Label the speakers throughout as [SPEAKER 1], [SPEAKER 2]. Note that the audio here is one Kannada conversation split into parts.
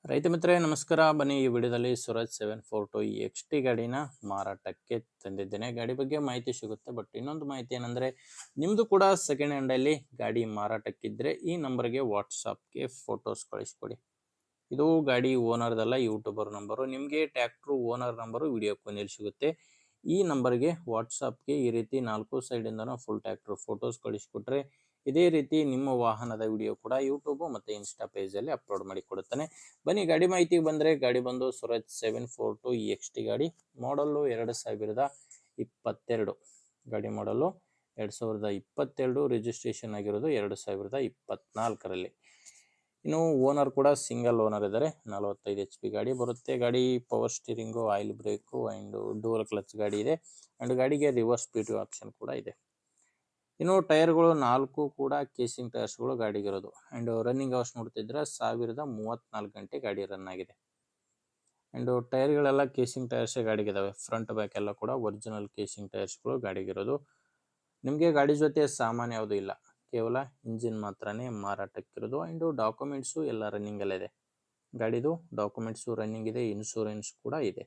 [SPEAKER 1] ರೈತ ಮಿತ್ರರೇ ನಮಸ್ಕಾರ. ಬನ್ನಿ ಈ ವಿಡಿಯೋದಲ್ಲಿ ಸ್ವರಾಜ್ 742 ಈ ಎಕ್ಸ್ ಟಿ ಗಾಡಿನ ಮಾರಾಟಕ್ಕೆ ತಂದಿದ್ದೇನೆ. ಗಾಡಿ ಬಗ್ಗೆ ಮಾಹಿತಿ ಸಿಗುತ್ತೆ. ಬಟ್ ಇನ್ನೊಂದು ಮಾಹಿತಿ ಏನಂದ್ರೆ, ನಿಮ್ದು ಕೂಡ ಸೆಕೆಂಡ್ ಹ್ಯಾಂಡ್ ಅಲ್ಲಿ ಗಾಡಿ ಮಾರಾಟಕ್ಕಿದ್ರೆ ಈ ನಂಬರ್ಗೆ ವಾಟ್ಸಾಪ್ಗೆ ಫೋಟೋಸ್ ಕಳಿಸ್ಕೊಡಿ. ಇದು ಗಾಡಿ ಓನರ್ದಲ್ಲ, ಯೂಟ್ಯೂಬರ್ ನಂಬರು. ನಿಮಗೆ ಟ್ರ್ಯಾಕ್ಟರ್ ಓನರ್ ನಂಬರು ವಿಡಿಯೋ ಕೊನೆಯಲ್ಲಿ ಸಿಗುತ್ತೆ. ಈ ನಂಬರ್ಗೆ ವಾಟ್ಸಾಪ್ಗೆ ಈ ರೀತಿ 4 ಸೈಡಿಂದನೂ ಫುಲ್ ಟ್ರ್ಯಾಕ್ಟರ್ ಫೋಟೋಸ್ ಕಳಿಸ್ಕೊಟ್ರೆ ಇದೇ ರೀತಿ ನಿಮ್ಮ ವಾಹನದ ವಿಡಿಯೋ ಕೂಡ ಯೂಟ್ಯೂಬ್ ಮತ್ತು ಇನ್ಸ್ಟಾ ಪೇಜಲ್ಲಿ ಅಪ್ಲೋಡ್ ಮಾಡಿ ಕೊಡುತ್ತಾನೆ. ಬನ್ನಿ ಗಾಡಿ ಮಾಹಿತಿಗೆ ಬಂದರೆ, ಗಾಡಿ ಬಂದು ಸ್ವರಾಜ್ 742 ಈ ಎಕ್ಸ್ ಟಿ ಗಾಡಿ. ಮಾಡಲ್ಲು 2022 ಗಾಡಿ. ಮಾಡಲ್ಲು 2022, ರಿಜಿಸ್ಟ್ರೇಷನ್ ಆಗಿರೋದು 2024ರಲ್ಲಿ. ಇನ್ನು ಓನರ್ ಕೂಡ ಸಿಂಗಲ್ ಓನರ್ ಇದ್ದಾರೆ. 45 HP ಗಾಡಿ ಬರುತ್ತೆ. ಗಾಡಿ power steering, oil brake and dual clutch ಗಾಡಿ ಇದೆ. ಆ್ಯಂಡ್ ಗಾಡಿಗೆ ರಿವರ್ಸ್ PTO ಆಪ್ಷನ್ ಕೂಡ ಇದೆ. ಇನ್ನು ಟೈರ್ಗಳು 4 ಕೂಡ ಕೇಸಿಂಗ್ ಟೈರ್ಸ್ಗಳು ಗಾಡಿಗಿರೋದು. ಆ್ಯಂಡ್ ರನ್ನಿಂಗ್ ಅವರ್ಸ್ ನೋಡ್ತಿದ್ರೆ 1034 ಗಂಟೆ ಗಾಡಿ ರನ್ ಆಗಿದೆ. ಆ್ಯಂಡ್ ಟೈರ್ಗಳೆಲ್ಲ ಕೇಸಿಂಗ್ ಟೈರ್ಸೇ ಗಾಡಿಗಿದ್ದಾವೆ. ಫ್ರಂಟ್ ಬ್ಯಾಕ್ ಎಲ್ಲ ಕೂಡ ಒರಿಜಿನಲ್ ಕೇಸಿಂಗ್ ಟೈರ್ಸ್ಗಳು ಗಾಡಿಗಿರೋದು. ನಿಮಗೆ ಗಾಡಿ ಜೊತೆ ಸಾಮಾನು ಯಾವುದೂ ಇಲ್ಲ, ಕೇವಲ ಇಂಜಿನ್ ಮಾತ್ರನೇ ಮಾರಾಟಕ್ಕಿರೋದು. ಆ್ಯಂಡ್ ಡಾಕ್ಯುಮೆಂಟ್ಸು ಎಲ್ಲ ರನ್ನಿಂಗಲ್ಲಿದೆ. ಗಾಡಿದು ಡಾಕ್ಯುಮೆಂಟ್ಸು ರನ್ನಿಂಗ್ ಇದೆ, ಇನ್ಶೂರೆನ್ಸ್ ಕೂಡ ಇದೆ.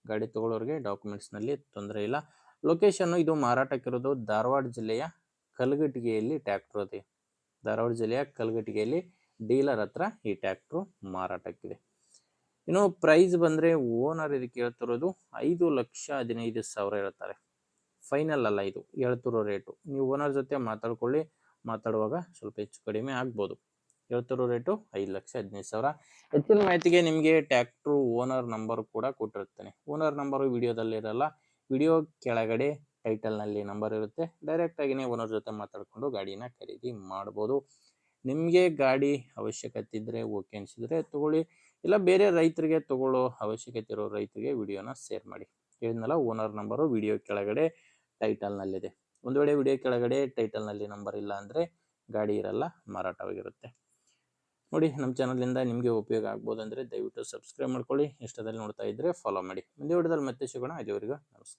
[SPEAKER 1] ಗಾಡಿ ತೊಗೊಳ್ಳೋರಿಗೆ ಡಾಕ್ಯುಮೆಂಟ್ಸ್ನಲ್ಲಿ ತೊಂದರೆ ಇಲ್ಲ. ಲೊಕೇಶನ್ನು ಇದು ಮಾರಾಟಕ್ಕಿರೋದು ಧಾರವಾಡ ಜಿಲ್ಲೆಯ ಕಲಘಟಗಿಯಲ್ಲಿ ಟ್ರ್ಯಾಕ್ಟರ್ ಇದೆ. ಧಾರವಾಡ ಜಿಲ್ಲೆಯ ಕಲಘಟಗಿಯಲ್ಲಿ ಡೀಲರ್ ಹತ್ರ ಈ ಟ್ರ್ಯಾಕ್ಟ್ರು ಮಾರಾಟಕ್ಕಿದೆ. ಇನ್ನು ಪ್ರೈಸ್ ಬಂದರೆ, ಓನರ್ ಇದಕ್ಕೆ ಹೇಳ್ತಿರೋದು 5,15,000 ಹೇಳ್ತಾರೆ. ಫೈನಲ್ ಅಲ್ಲ, ಇದು ಹೇಳ್ತಿರೋ ರೇಟು. ನೀವು ಓನರ್ ಜೊತೆ ಮಾತಾಡ್ಕೊಳ್ಳಿ, ಮಾತಾಡುವಾಗ ಸ್ವಲ್ಪ ಹೆಚ್ಚು ಕಡಿಮೆ ಆಗ್ಬೋದು. ಹೇಳ್ತಿರೋ ರೇಟು 5,15,000. ಹೆಚ್ಚಿನ ಮಾಹಿತಿಗೆ ನಿಮಗೆ ಟ್ರ್ಯಾಕ್ಟ್ರು ಓನರ್ ನಂಬರ್ ಕೂಡ ಕೊಟ್ಟಿರ್ತೇನೆ. ಓನರ್ ನಂಬರು ವಿಡಿಯೋದಲ್ಲಿರಲ್ಲ, ವಿಡಿಯೋ ಕೆಳಗಡೆ ಟೈಟಲ್ನಲ್ಲಿ ನಂಬರ್ ಇರುತ್ತೆ. ಡೈರೆಕ್ಟಾಗಿಯೇ ಓನರ್ ಜೊತೆ ಮಾತಾಡಿಕೊಂಡು ಗಾಡಿನ ಖರೀದಿ ಮಾಡ್ಬೋದು. ನಿಮಗೆ ಗಾಡಿ ಅವಶ್ಯಕತೆ ಇದ್ದರೆ, ಓಕೆ ಅನಿಸಿದರೆ ತೊಗೊಳ್ಳಿ. ಇಲ್ಲ ಬೇರೆ ರೈತರಿಗೆ ತೊಗೊಳ್ಳೋ ಅವಶ್ಯಕತೆ ಇರೋ ರೈತರಿಗೆ ವಿಡಿಯೋನ ಶೇರ್ ಮಾಡಿ. ಹೇಳಿದ್ನಲ್ಲ, ಓನರ್ ನಂಬರು ವಿಡಿಯೋ ಕೆಳಗಡೆ ಟೈಟಲ್ನಲ್ಲಿದೆ. ಒಂದು ವೇಳೆ ವಿಡಿಯೋ ಕೆಳಗಡೆ ಟೈಟಲ್ನಲ್ಲಿ ನಂಬರ್ ಇಲ್ಲ ಅಂದರೆ ಗಾಡಿ ಇರಲ್ಲ, ಮಾರಾಟವಾಗಿರುತ್ತೆ. ನೋಡಿ, ನಮ್ಮ ಚಾನಲಿಂದ ನಿಮಗೆ ಉಪಯೋಗ ಆಗ್ಬೋದು ಅಂದರೆ ದಯವಿಟ್ಟು ಸಬ್ಸ್ಕ್ರೈಬ್ ಮಾಡ್ಕೊಳ್ಳಿ. ಇಷ್ಟದಲ್ಲಿ ನೋಡ್ತಾ ಇದ್ದರೆ ಫಾಲೋ ಮಾಡಿ. ಮುಂದೆ ವಿಡಿಯೋದಲ್ಲಿ ಮತ್ತೆ ಸಿಗೋಣ. ಅಲ್ಲಿವರೆಗೂ ನಮಸ್ಕಾರ.